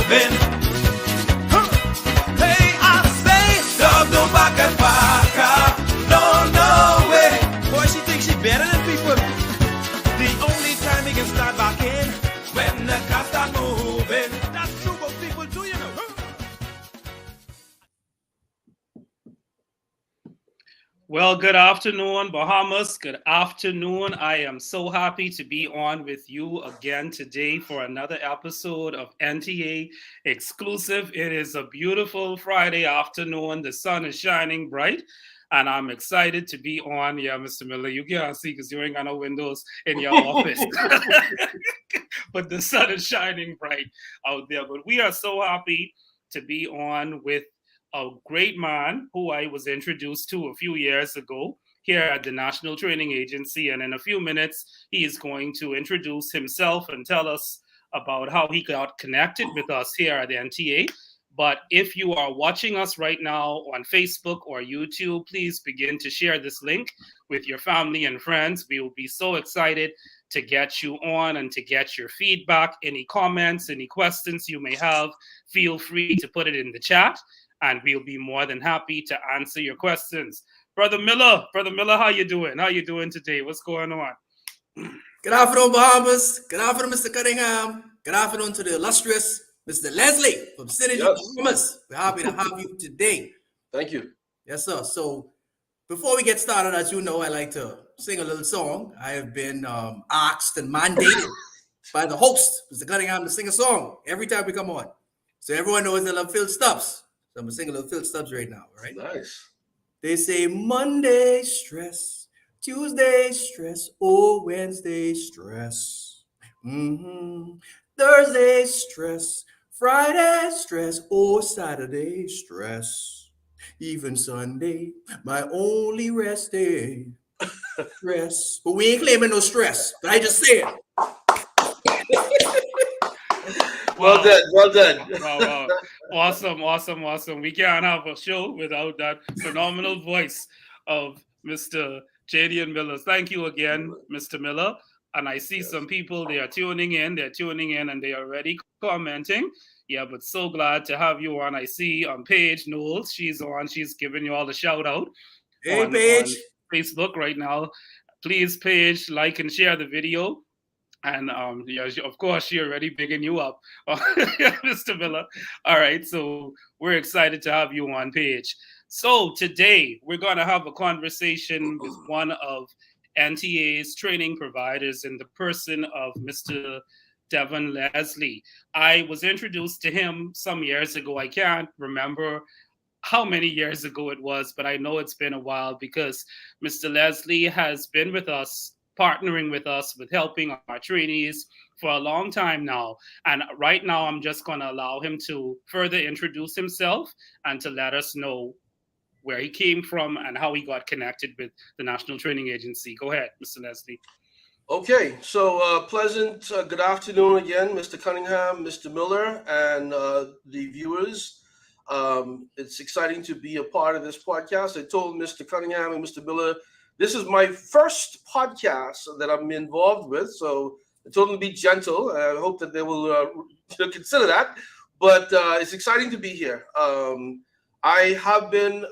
moving. Hey, I say, dog don't back and back up. No, no way. Boy, she thinks she better than people. The only time he can start back in when the car start moving. That's true, but people do, you know. Well, good afternoon, Bahamas. Good afternoon. I am so happy to be on with you again today for another episode of NTA Exclusive. It is a beautiful Friday afternoon. The sun is shining bright, and I'm excited to be on. Yeah, Mr. Miller, you can't see because you ain't got no windows in your office. But the sun is shining bright out there. But we are so happy to be on with a great man who I was introduced to a few years ago here at the National Training Agency. And in a few minutes, he is going to introduce himself and tell us about how he got connected with us here at the NTA. But if you are watching us right now on Facebook or YouTube, please begin to share this link with your family and friends. We will be so excited to get you on and to get your feedback. Any comments, any questions you may have, feel free to put it in the chat, and we'll be more than happy to answer your questions. Brother Miller, how you doing? How you doing today? What's going on? Good afternoon, Bahamas. Good afternoon, Mr. Cunningham. Good afternoon to the illustrious Mr. Leslie from Synergy Bahamas. We're happy to have you today. Thank you. Yes, sir. So before we get started, as you know, I like to sing a little song. I have been asked and mandated by the host, Mr. Cunningham, to sing a song every time we come on. So everyone knows I love Phil Stubbs. So I'm gonna sing a little Phil Stubbs right now, all right? Nice. They say Monday stress, Tuesday stress, oh Wednesday stress. Thursday stress, Friday stress, oh Saturday stress. Even Sunday, my only rest day. Stress. But we ain't claiming no stress. But I just say it. Well done. Well done. Wow. Awesome. We can't have a show without that phenomenal voice of Mr. Jadian Miller. Thank you again, Mr. Miller. And I see some people, they are tuning in, and they are already commenting. Yeah, but so glad to have you on. I see Paige Knowles, she's on, she's giving you all the shout out. Hey, Paige. On Facebook right now. Please, Paige, like and share the video. And of course, she already bigging you up, Mr. Miller. All right, so we're excited to have you on, Paige. So today we're going to have a conversation with one of NTA's training providers in the person of Mr. Devon Leslie. I was introduced to him some years ago. I can't remember how many years ago it was, but I know it's been a while because Mr. Leslie has been with us, partnering with us, with helping our trainees for a long time now. And right now, I'm just going to allow him to further introduce himself and to let us know where he came from and how he got connected with the National Training Agency. Go ahead, Mr. Leslie. Okay, so pleasant good afternoon again, Mr. Cunningham, Mr. Miller, and the viewers. It's exciting to be a part of this podcast. I told Mr. Cunningham and Mr. Miller, this is my first podcast that I'm involved with, so I told them to be gentle. I hope that they will consider that. But it's exciting to be here. I have been,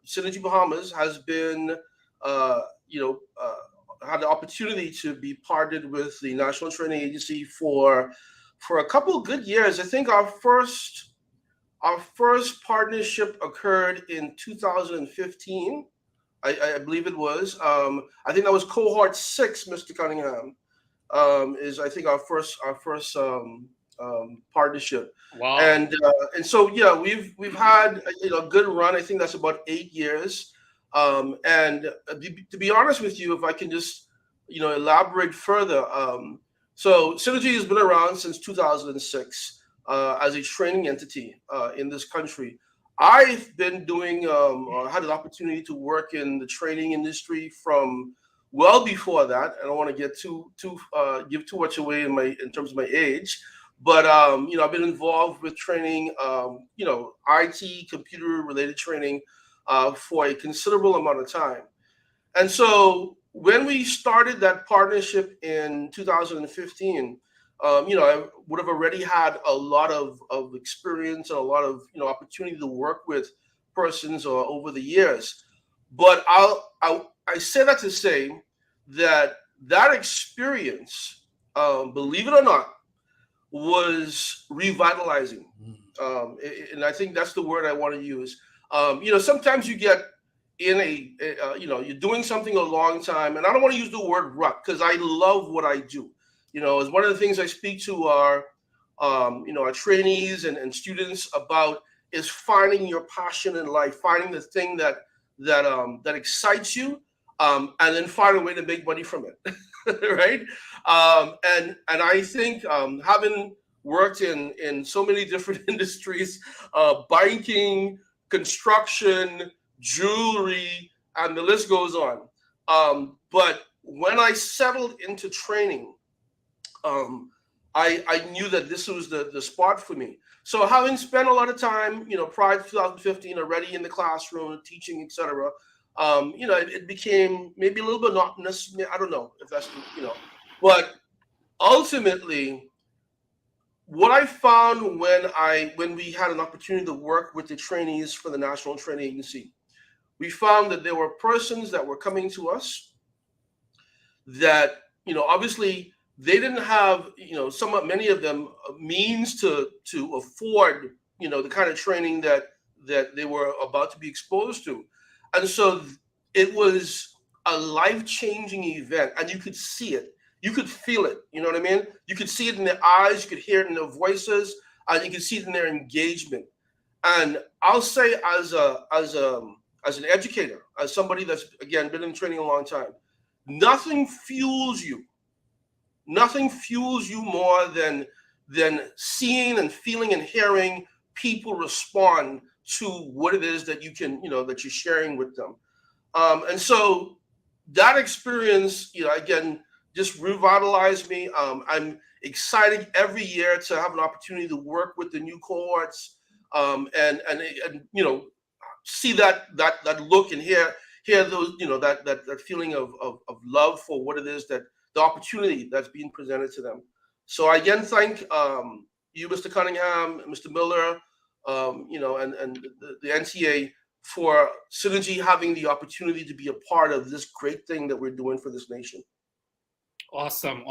Synergy Bahamas has been, had the opportunity to be partnered with the National Training Agency for a couple of good years. I think our first partnership occurred in 2015. I believe it was. I think that was cohort 6, Mr. Cunningham. Is I think our first partnership. Wow. And so yeah, we've had a good run. I think that's about 8 years. And to be honest with you, if I can just elaborate further. So Synergy has been around since 2006 as a training entity in this country. I've been doing, had an opportunity to work in the training industry from well before that. I don't want to get give too much away in terms of my age, but I've been involved with training, IT, computer-related training for a considerable amount of time. And so when we started that partnership in 2015, I would have already had a lot of experience and a lot of opportunity to work with persons over the years. But I say that to say that experience, believe it or not, was revitalizing. And I think that's the word I want to use. Sometimes you get in you're doing something a long time, and I don't want to use the word rut because I love what I do. It's one of the things I speak to our trainees and students about is finding your passion in life, finding the thing that excites you, and then find a way to make money from it, right? And I think having worked in so many different industries, banking, construction, jewelry, and the list goes on. But when I settled into training, I knew that this was the spot for me. So having spent a lot of time, prior to 2015, already in the classroom, teaching, etc., it became maybe a little bit monotonous. I don't know if that's, but ultimately, what I found when we had an opportunity to work with the trainees for the National Training Agency, we found that there were persons that were coming to us that, obviously they didn't have, many of them means to afford, the kind of training that they were about to be exposed to. And so it was a life-changing event, and you could see it. You could feel it. You know what I mean? You could see it in their eyes. You could hear it in their voices, and you could see it in their engagement. And I'll say, as an educator, as somebody that's again been in training a long time, nothing fuels you more than seeing and feeling and hearing people respond to what it is that you can, that you're sharing with them. And so that experience, again, just revitalized me. I'm excited every year to have an opportunity to work with the new cohorts, and see that look and hear those, that feeling of love for what it is, that the opportunity that's being presented to them. So I again thank you, Mr. Cunningham, Mr. Miller, and the NTA for Synergy having the opportunity to be a part of this great thing that we're doing for this nation. Awesome.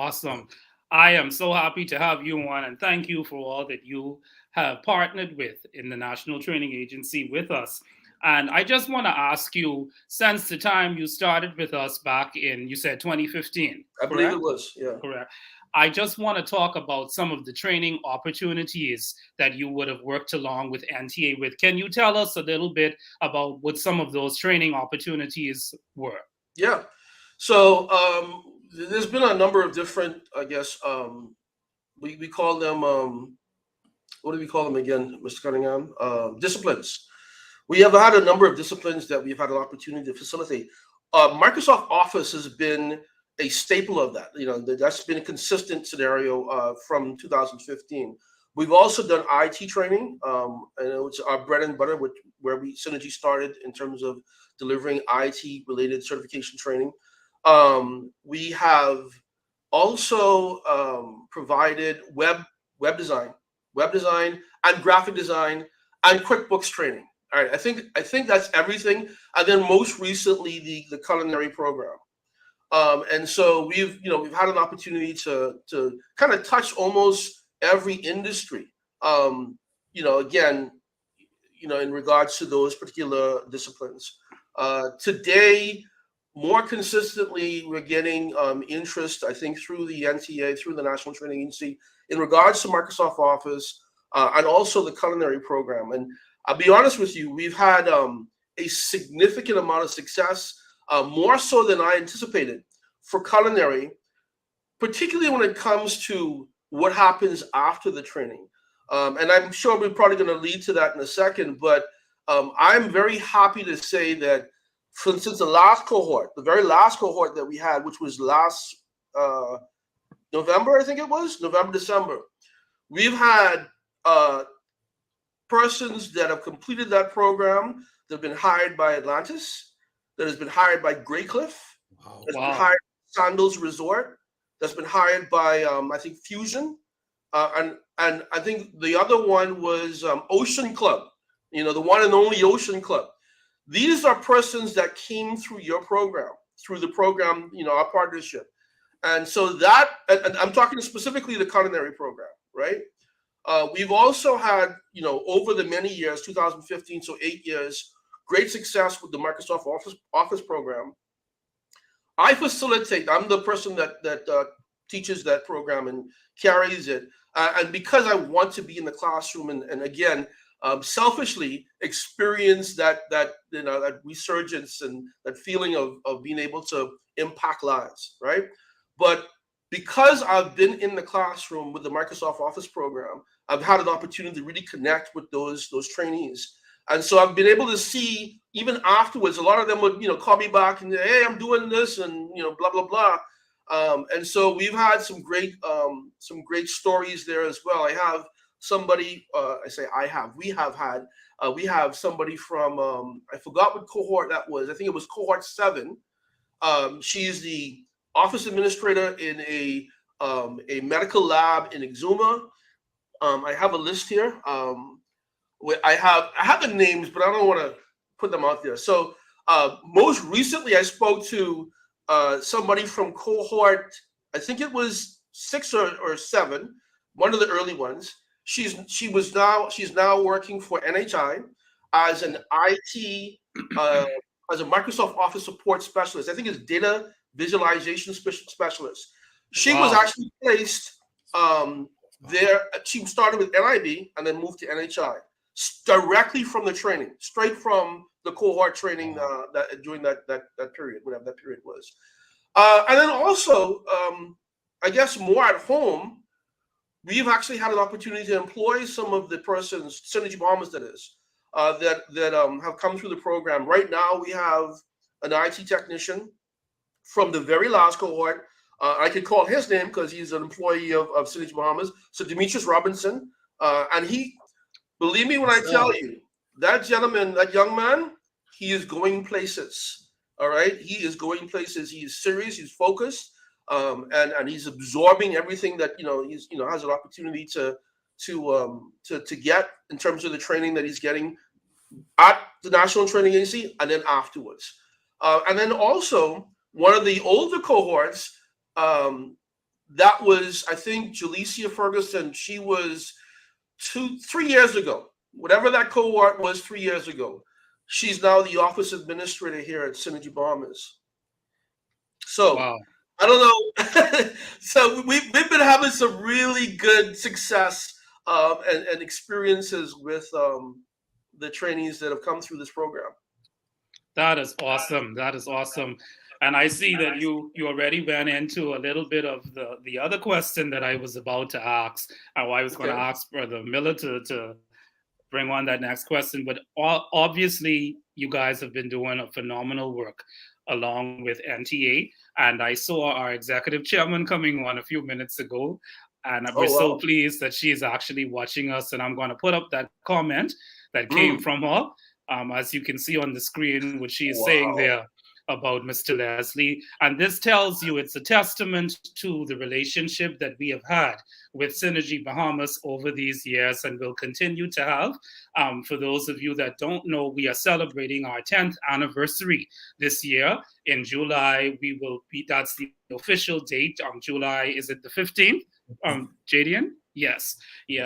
I am so happy to have you on, and thank you for all that you have partnered with in the National Training Agency with us. And I just want to ask you, since the time you started with us back in, you said 2015, I believe it was, yeah. Correct. I just want to talk about some of the training opportunities that you would have worked along with NTA with. Can you tell us a little bit about what some of those training opportunities were? Yeah. So there's been a number of different, I guess, we call them, what do we call them again, Mr. Cunningham? Disciplines. We have had a number of disciplines that we've had an opportunity to facilitate. Microsoft Office has been a staple of that. That's been a consistent scenario from 2015. We've also done IT training, and it's our bread and butter, where Synergy started in terms of delivering IT-related certification training. We have also provided web design and graphic design and QuickBooks training. All right, I think that's everything. And then most recently, the Culinary program. And so we've had an opportunity to kind of touch almost every industry. Again, in regards to those particular disciplines. Today, more consistently, we're getting interest, I think, through the NTA, through the National Training Agency, in regards to Microsoft Office and also the Culinary program. And I'll be honest with you, we've had a significant amount of success, more so than I anticipated for Culinary, particularly when it comes to what happens after the training. And I'm sure we're probably going to lead to that in a second, but I'm very happy to say that, for instance, the very last cohort that we had, which was last November, I think it was, November, December, we've had persons that have completed that program that have been hired by Atlantis, that has been hired by Greycliff, that's been hired by Sandals Resort, that's been hired by, I think, Fusion, and I think the other one was Ocean Club. The one and only Ocean Club. These are persons that came through your program, through the program, our partnership. And so and I'm talking specifically the culinary program, right? We've also had, over the many years, 2015, so 8 years, great success with the Microsoft Office program. I'm the person that teaches that program and carries it. And because I want to be in the classroom and again, selfishly experience that resurgence and that feeling of being able to impact lives, right? But because I've been in the classroom with the Microsoft Office program, I've had an opportunity to really connect with those trainees. And so I've been able to see, even afterwards, a lot of them would, call me back and say, hey, I'm doing this and, blah, blah, blah. And so we've had some great stories there as well. I have somebody, we have somebody from, I forgot what cohort that was. I think it was cohort 7. She's the office administrator in a medical lab in Exuma. I have a list here. I have the names, but I don't want to put them out there. So most recently, I spoke to somebody from cohort, I think it was 6 or 7, one of the early ones. She's now working for NHI as an IT as a Microsoft Office support specialist. I think it's data visualization specialist. She was actually placed there. She started with NIB and then moved to NHI directly from the training, straight from the cohort training that during that period, whatever that period was. And then also, I guess more at home, we've actually had an opportunity to employ some of the persons, Synergy Bahamas that is, that have come through the program. Right now, we have an IT technician from the very last cohort. I could call his name because he's an employee of Synergy Bahamas. So Demetrius Robinson, and he, believe me when I tell you, that gentleman, that young man, he is going places. All right, he is going places. He is serious. He's focused, and he's absorbing everything that he's has an opportunity to get in terms of the training that he's getting at the National Training Agency and then afterwards. And then also one of the older cohorts, that was, I think, Jalecia Ferguson. She was 3 years ago, whatever that cohort was 3 years ago. She's now the office administrator here at Synergy Bahamas. So wow. I don't know. So we've been having some really good success and experiences with the trainees that have come through this program. That is awesome. That is awesome. And I see that you already went into a little bit of the other question that I was about to ask. Or I was going to ask Brother Miller to bring on that next question. But obviously, you guys have been doing a phenomenal work along with NTA. And I saw our executive chairman coming on a few minutes ago. And we're so pleased that she's actually watching us. And I'm going to put up that comment that came from her. As you can see on the screen, what she is saying there about Mr. Leslie. And this tells you it's a testament to the relationship that we have had with Synergy Bahamas over these years and will continue to have. For those of you that don't know, we are celebrating our 10th anniversary this year. In July, that's the official date. July, is it the 15th? Jadian? Yes.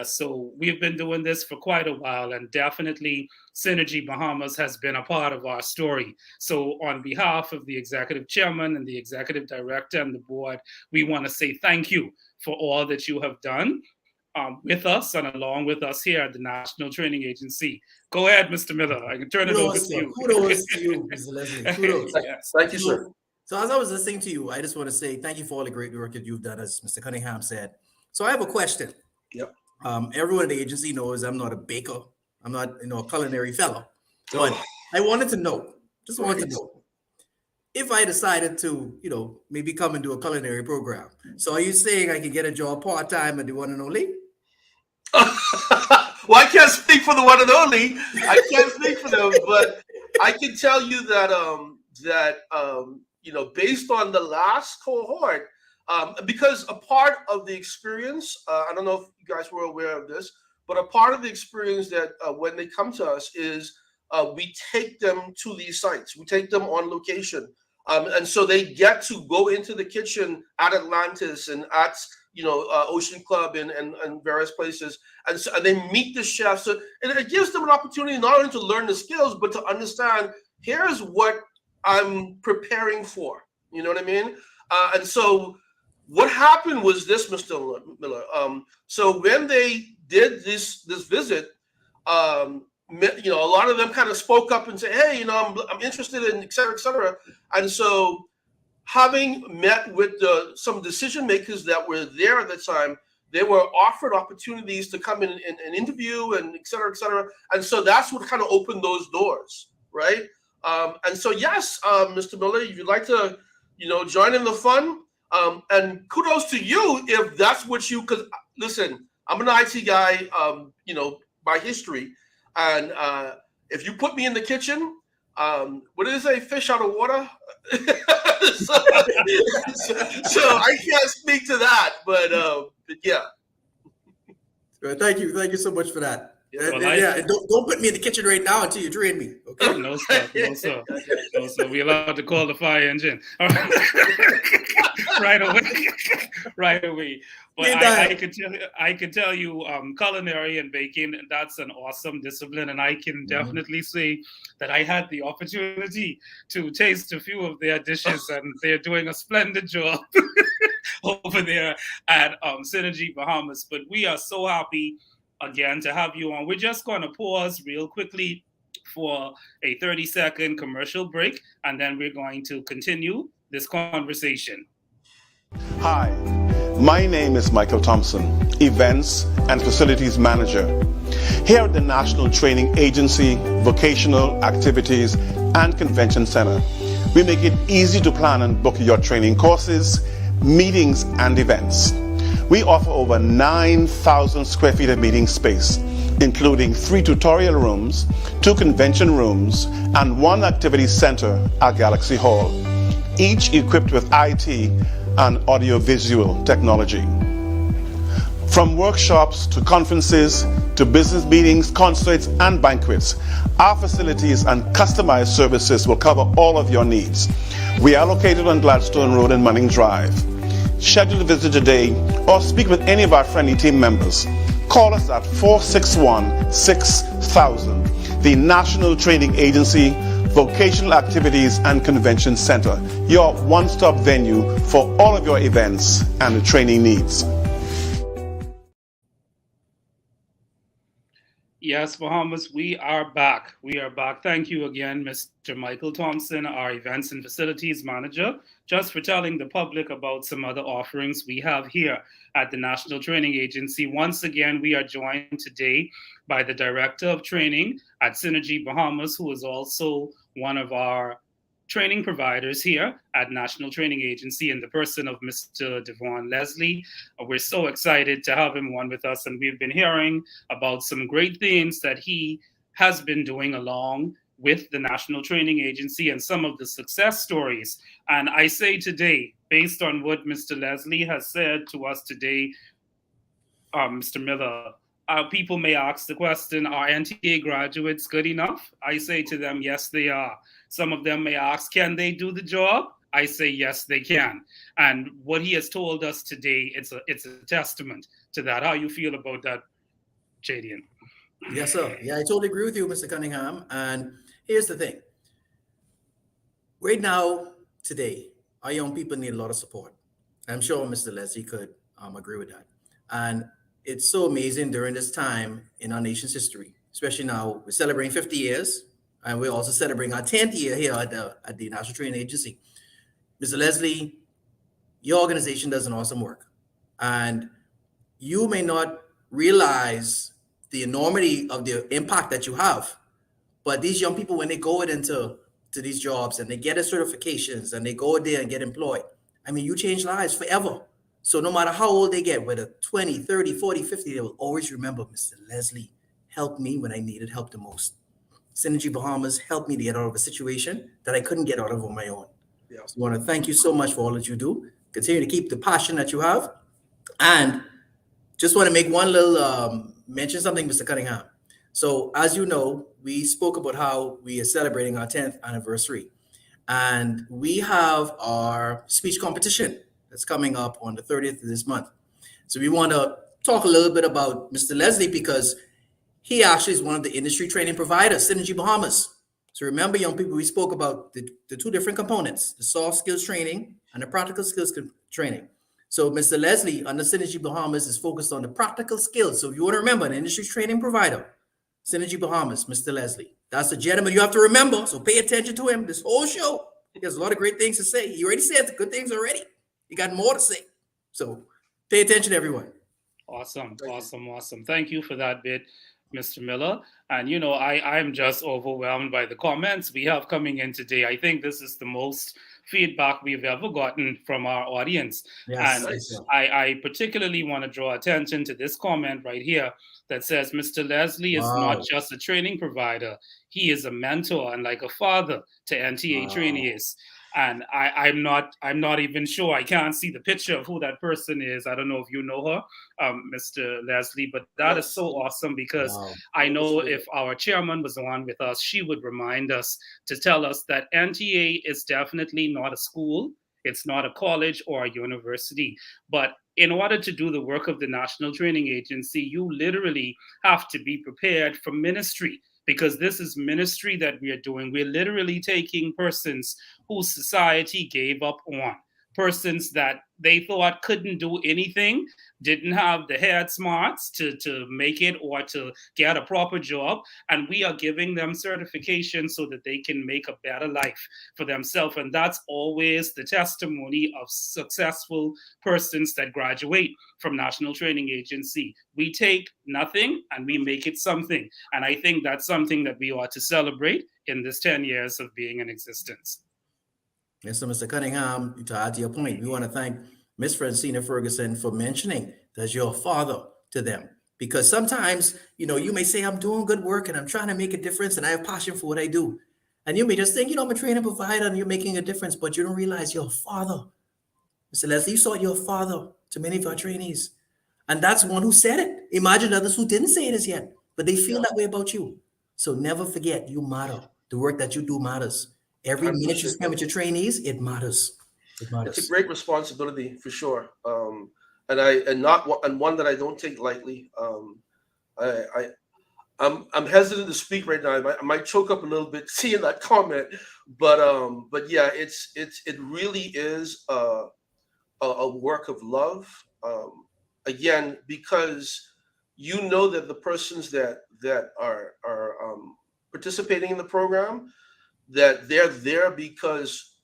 So we've been doing this for quite a while, and definitely Synergy Bahamas has been a part of our story. So on behalf of the executive chairman and the executive director and the board, we want to say thank you for all that you have done with us and along with us here at the National Training Agency. Go ahead, Mr. Miller. I can turn it over to you. Kudos to you, Mr. Leslie. Kudos. Yes. Thank you, sir. So as I was listening to you, I just want to say thank you for all the great work that you've done, as Mr. Cunningham said. So I have a question. Yep. Everyone in the agency knows I'm not a baker. I'm not, a culinary fellow. But I wanted to know, if I decided to, maybe come and do a culinary program. So are you saying I can get a job part-time at the one and only? Well, I can't speak for the one and only. I can't speak for them, but I can tell you that, based on the last cohort, Because a part of the experience, I don't know if you guys were aware of this, but a part of the experience that when they come to us is we take them to these sites. We take them on location. And so they get to go into the kitchen at Atlantis and at Ocean Club and various places, and so and they meet the chefs. So, and it gives them an opportunity not only to learn the skills, but to understand here's what I'm preparing for. You know what I mean? And so what happened was this, Mr. Miller. So when they did this visit, a lot of them kind of spoke up and said, "Hey, I'm interested in et cetera, et cetera." And so, having met with some decision makers that were there at the time, they were offered opportunities to come in and interview and et cetera, et cetera. And so that's what kind of opened those doors, right? And so, yes, Mr. Miller, if you'd like to, join in the fun, and kudos to you if that's what you. Because listen, I'm an IT guy, by history, and if you put me in the kitchen, what did it say? Fish out of water. so I can't speak to that, but yeah. Thank you so much for that. Well, Don't put me in the kitchen right now until you train me. Okay. No, sir. No, sir. We're allowed to call the fire engine. All right. right away. But I can tell you, culinary and baking, that's an awesome discipline. And I can definitely say that I had the opportunity to taste a few of their dishes, and they're doing a splendid job over there at Synergy Bahamas. But we are so happy again to have you on. We're just going to pause real quickly for a 30-second commercial break, and then we're going to continue this conversation. Hi, my name is Michael Thompson, Events and Facilities Manager. Here at the National Training Agency, Vocational Activities and Convention Center, we make it easy to plan and book your training courses, meetings, and events. We offer over 9,000 square feet of meeting space, including 3 tutorial rooms, 2 convention rooms, and 1 activity center at Galaxy Hall, each equipped with IT and audiovisual technology. From workshops to conferences to business meetings, concerts, and banquets, our facilities and customized services will cover all of your needs. We are located on Gladstone Road and Manning Drive. Schedule a visit today or speak with any of our friendly team members. Call us at 461-6000, the National Training Agency, Vocational Activities and Convention Center, your one-stop venue for all of your events and training needs. Yes, Bahamas, we are back. Thank you again, Mr. Michael Thompson, our Events and Facilities Manager, just for telling the public about some other offerings we have here at the National Training Agency. Once again, we are joined today by the Director of Training at Synergy Bahamas, who is also one of our training providers here at National Training Agency, in the person of Mr. Devon Leslie. We're so excited to have him on with us, and we've been hearing about some great things that he has been doing along with the National Training Agency and some of the success stories. And I say today, based on what Mr. Leslie has said to us today, Mr. Miller, people may ask the question, are NTA graduates good enough? I say to them, yes, they are. Some of them may ask, can they do the job? I say, yes, they can. And what he has told us today, it's a testament to that. How you feel about that, Jadian? Yes, sir. Yeah, I totally agree with you, Mr. Cunningham. And here's the thing. Right now, today, our young people need a lot of support. I'm sure Mr. Leslie could agree with that. And it's so amazing during this time in our nation's history, especially now we're celebrating 50 years, and we're also celebrating our 10th year here at the National Training Agency. Mr. Leslie, your organization does an awesome work, and you may not realize the enormity of the impact that you have, but these young people, when they go into these jobs and they get their certifications and they go there and get employed, I mean, you change lives forever. So no matter how old they get, whether 20, 30, 40, 50, they will always remember Mr. Leslie helped me when I needed help the most. Synergy Bahamas helped me to get out of a situation that I couldn't get out of on my own. Yeah. So I want to thank you so much for all that you do. continue to keep the passion that you have. And just want to make one little mention something, Mr. Cunningham. So, as you know, we spoke about how we are celebrating our 10th anniversary. And we have our speech competition that's coming up on the 30th of this month. So, we want to talk a little bit about Mr. Leslie because he actually is one of the industry training providers, Synergy Bahamas. So remember, young people, we spoke about the two different components, the soft skills training and the practical skills training. So Mr. Leslie under Synergy Bahamas is focused on the practical skills. So if you want to remember, an industry training provider, Synergy Bahamas, Mr. Leslie. That's the gentleman you have to remember. So pay attention to him this whole show. He has a lot of great things to say. He already said the good things already. He got more to say. So pay attention, everyone. Awesome. Thank you for that bit, Mr. Miller. And, you know, I'm just overwhelmed by the comments we have coming in today. I think this is the most feedback we've ever gotten from our audience. Yes, and I particularly want to draw attention to this comment right here that says Mr. Leslie is not just a training provider. He is a mentor and like a father to NTA trainees. And I'm not even sure. I can't see the picture of who that person is. I don't know if you know her, Mr. Leslie, but that is so awesome because I know if our chairman was on with us, she would remind us to tell us that NTA is definitely not a school. It's not a college or a university. But in order to do the work of the National Training Agency, you literally have to be prepared for ministry. Because this is ministry that we are doing. We're literally taking persons whose society gave up on, persons that they thought couldn't do anything, didn't have the head smarts to make it or to get a proper job. And we are giving them certification so that they can make a better life for themselves. And that's always the testimony of successful persons that graduate from National Training Agency. We take nothing and we make it something. And I think that's something that we ought to celebrate in this 10 years of being in existence. Yes, so Mr. Cunningham, to add to your point, we want to thank Miss Francina Ferguson for mentioning that you're a father to them. Because sometimes, you know, you may say, I'm doing good work and I'm trying to make a difference and I have passion for what I do. And you may just think, you know, I'm a training provider and you're making a difference, but you don't realize you're a father. Mr. Leslie, you saw you're a father to many of our trainees. And that's one who said it. Imagine others who didn't say it as yet, but they feel that way about you. So never forget, you matter. The work that you do matters. Every minute you spend with your trainees, it matters. It matters. It's a great responsibility for sure, and one that I don't take lightly. I'm hesitant to speak right now. I might choke up a little bit seeing that comment, but yeah, it really is a work of love. Again, because you know that the persons that are participating in the program, that they're there because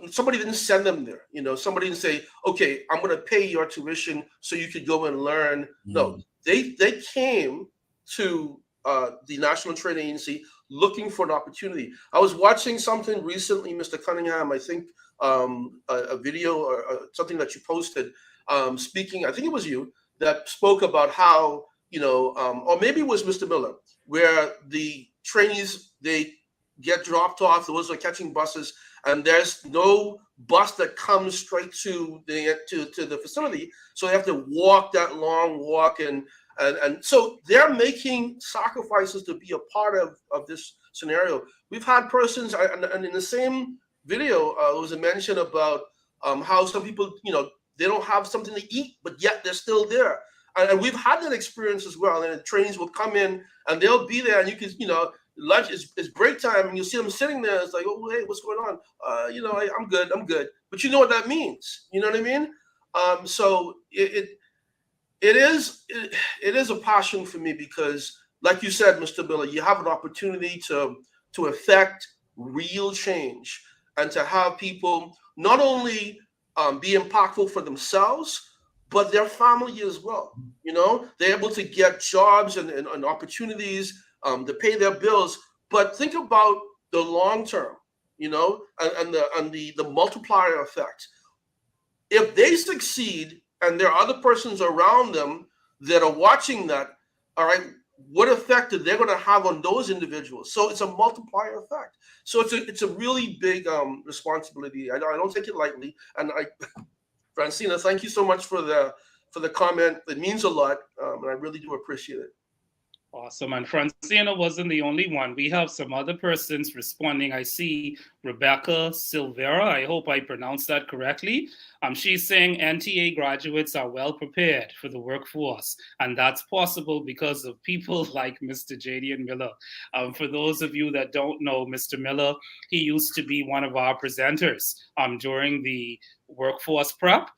somebody didn't send them there. You know, somebody didn't say, okay, I'm going to pay your tuition so you could go and learn. No, they came to the National Training Agency looking for an opportunity. I was watching something recently, Mr. Cunningham, I think a video or something that you posted speaking, I think it was you, that spoke about how, you know, or maybe it was Mr. Miller, where the trainees, they get dropped off, those are catching buses, and there's no bus that comes straight to the facility, so they have to walk that long walk, and so they're making sacrifices to be a part of this scenario. We've had persons, and in the same video, there was a mention about how some people, you know, they don't have something to eat, but yet they're still there. And we've had that experience as well. And the trainees will come in and they'll be there, and you can, you know, lunch is break time, and you'll see them sitting there. It's like, oh, hey, what's going on? You know, I'm good. But you know what that means. You know what I mean? So it is a passion for me because, like you said, Mr. Miller, you have an opportunity to affect real change and to have people not only be impactful for themselves, but their family as well. You know, they're able to get jobs and opportunities to pay their bills. But think about the long term, you know, and the multiplier effect. If they succeed and there are other persons around them that are watching that, all right, what effect that they're going to have on those individuals. So it's a multiplier effect. So it's a really big responsibility. I don't take it lightly. And Francina, thank you so much for the comment. It means a lot, and I really do appreciate it. Awesome. And Francina wasn't the only one. We have some other persons responding. I see Rebecca Silvera. I hope I pronounced that correctly. She's saying NTA graduates are well prepared for the workforce, and that's possible because of people like Mr. Jadian Miller. For those of you that don't know Mr. Miller, he used to be one of our presenters during the workforce prep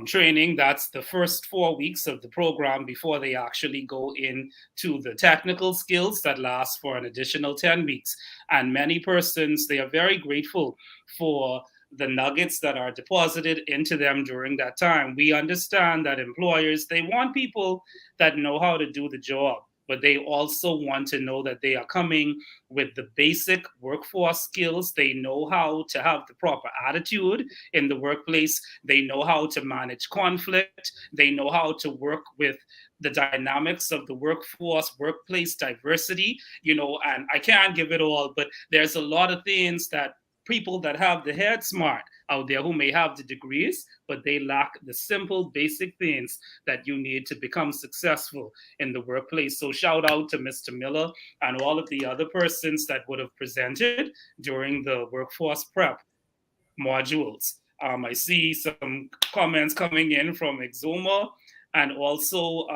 training. That's the first 4 weeks of the program before they actually go into the technical skills that last for an additional 10 weeks. And many persons, they are very grateful for the nuggets that are deposited into them during that time. We understand that employers, they want people that know how to do the job, but they also want to know that they are coming with the basic workforce skills. They know how to have the proper attitude in the workplace. They know how to manage conflict. They know how to work with the dynamics of the workforce, workplace diversity, and I can't give it all, but there's a lot of things that people that have the head smart out there who may have the degrees, but they lack the simple basic things that you need to become successful in the workplace. So shout out to Mr. Miller and all of the other persons that would have presented during the workforce prep modules. I see some comments coming in from Exuma, and also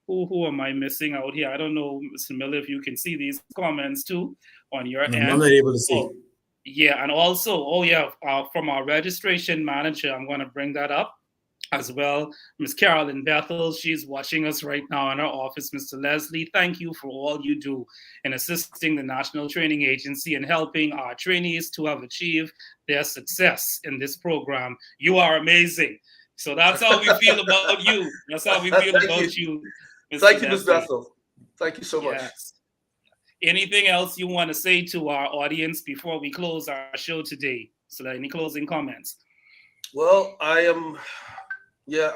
who am I missing out here? I don't know, Mr. Miller, if you can see these comments too on your end. I'm not able to see. Yeah, and also, from our registration manager, I'm going to bring that up as well. Ms. Carolyn Bethel, she's watching us right now in our office. Mr. Leslie, thank you for all you do in assisting the National Training Agency and helping our trainees to have achieved their success in this program. You are amazing. So that's how we feel about you. That's how we feel about you. Mr. Thank you, Ms. Bethel. Thank you so much. Yes. Anything else you want to say to our audience before we close our show today? So, any closing comments? Well, I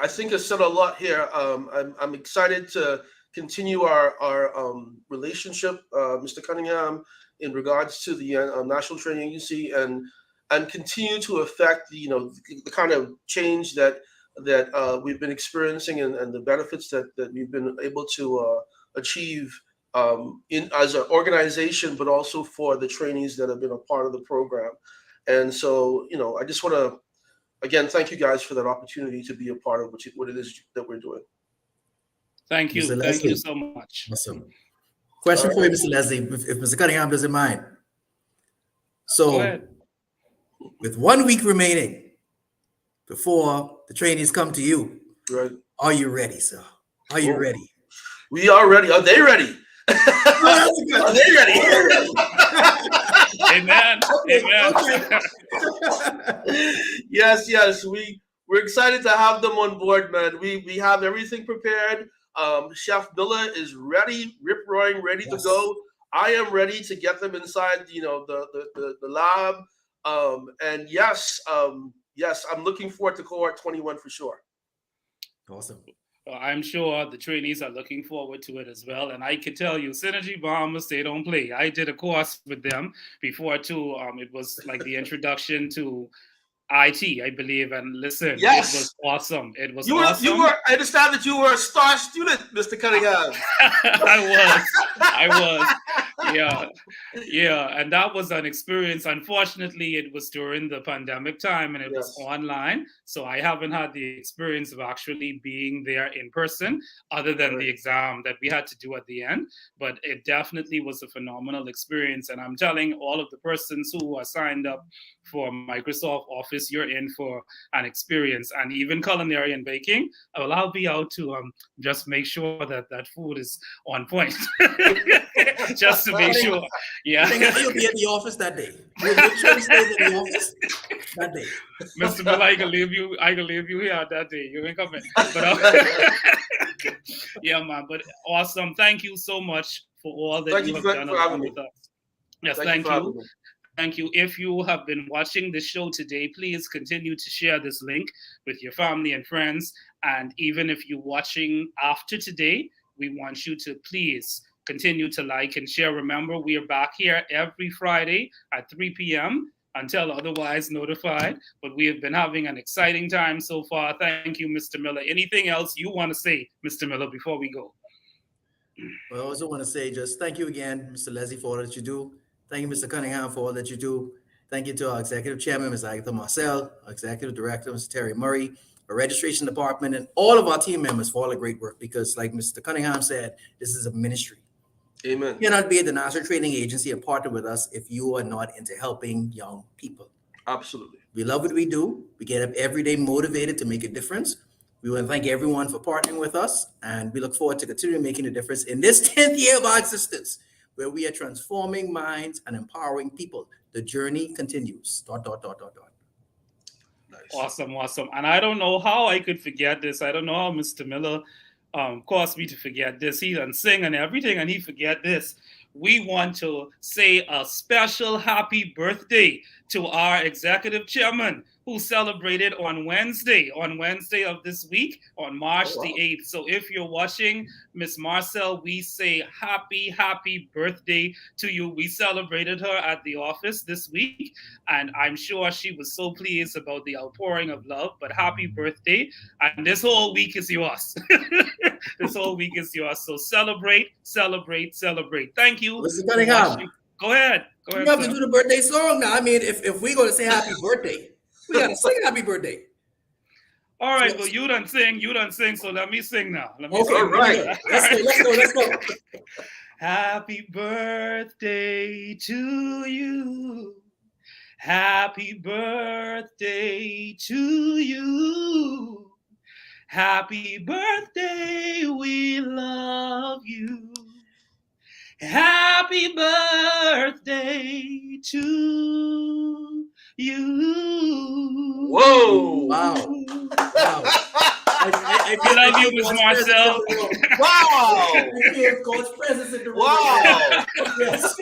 think I said a lot here. I'm excited to continue our relationship, Mr. Cunningham, in regards to the National Training Agency, and continue to affect the kind of change that we've been experiencing and the benefits that we've been able to achieve. As an organization, but also for the trainees that have been a part of the program. And so, I just want to, again, thank you guys for that opportunity to be a part of what it is that we're doing. Thank you. Thank you so much. Awesome. Question for you, Mr. Leslie, if Mr. Cunningham doesn't mind. So, with 1 week remaining before the trainees come to you, right? Are you ready, sir? Are you ready? We are ready. Are they ready? Are they ready? Amen. Amen. Yes. We're excited to have them on board, man. We have everything prepared. Chef Miller is ready, rip-roaring, ready to go. I am ready to get them inside, the lab. And yes, I'm looking forward to cohort 21 for sure. Awesome. I'm sure the trainees are looking forward to it as well. And I can tell you, Synergy Bahamas, they don't play. I did a course with them before too. It was like the introduction to IT, I believe. And listen, yes. It was awesome. It was awesome. I understand that you were a star student, Mr. Cunningham. I was. Yeah. And that was an experience. Unfortunately, it was during the pandemic time and it was online. So I haven't had the experience of actually being there in person other than the exam that we had to do at the end. But it definitely was a phenomenal experience. And I'm telling all of the persons who are signed up for Microsoft Office, you're in for an experience. And even culinary and baking, I'll be out to just make sure that food is on point. Just to make sure. Yeah. I think you'll be at the office that day. We'll make sure to stay in the office that day. Mr. Miller, I can leave you here that day. You ain't coming. But yeah, man. But awesome. Thank you so much for all that you have done along with us. Yes, thank you. Thank you. If you have been watching this show today, please continue to share this link with your family and friends. And even if you're watching after today, we want you to please continue to like and share. Remember, we are back here every Friday at 3 p.m. until otherwise notified. But we have been having an exciting time so far. Thank you, Mr. Miller. Anything else you want to say, Mr. Miller, before we go? Well, I also want to say just thank you again, Mr. Leslie, for all that you do. Thank you, Mr. Cunningham, for all that you do. Thank you to our executive chairman, Mr. Agatha Marcel, our executive director, Mr. Terry Murray, our registration department, and all of our team members for all the great work. Because, like Mr. Cunningham said, this is a ministry. Amen. You cannot be at the National Training Agency and partner with us if you are not into helping young people. Absolutely. We love what we do. We get up every day motivated to make a difference. We want to thank everyone for partnering with us, and we look forward to continuing making a difference in this 10th year of our existence, where we are transforming minds and empowering people. The journey continues. ... Nice. Awesome. And I don't know how I could forget this. I don't know how Mr. Miller caused me to forget this. He done sing and everything, and he forget this. We want to say a special happy birthday to our executive chairman, who celebrated on Wednesday of this week, on March the 8th. So if you're watching, Miss Marcel, we say happy birthday to you. We celebrated her at the office this week, and I'm sure she was so pleased about the outpouring of love. But happy birthday, and this whole week is yours. This whole week is yours. So celebrate. Thank you. Mr. Cunningham, Go ahead. you have to do the birthday song now. I mean, if we're going to say happy birthday, we got to sing happy birthday. All right, well, you done sing, so let me sing now. Okay, right. Let's go. Happy birthday to you. Happy birthday to you. Happy birthday, we love you. Happy birthday to you. Whoa! Wow. I love you, Miss Marcel. Wow! We feel God's presence in the room. Wow! Yes.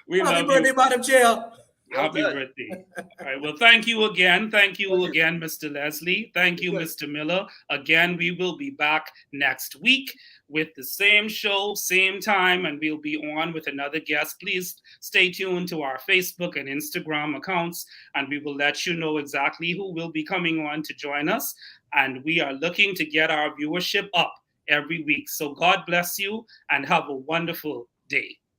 We Happy love birthday, you. Madam Chair. Happy birthday. All right. Well, thank you again. Mr. Leslie. Thank you, Mr. Miller. Again, we will be back next week with the same show, same time, and we'll be on with another guest. Please stay tuned to our Facebook and Instagram accounts, and we will let you know exactly who will be coming on to join us. And we are looking to get our viewership up every week. So God bless you and have a wonderful day.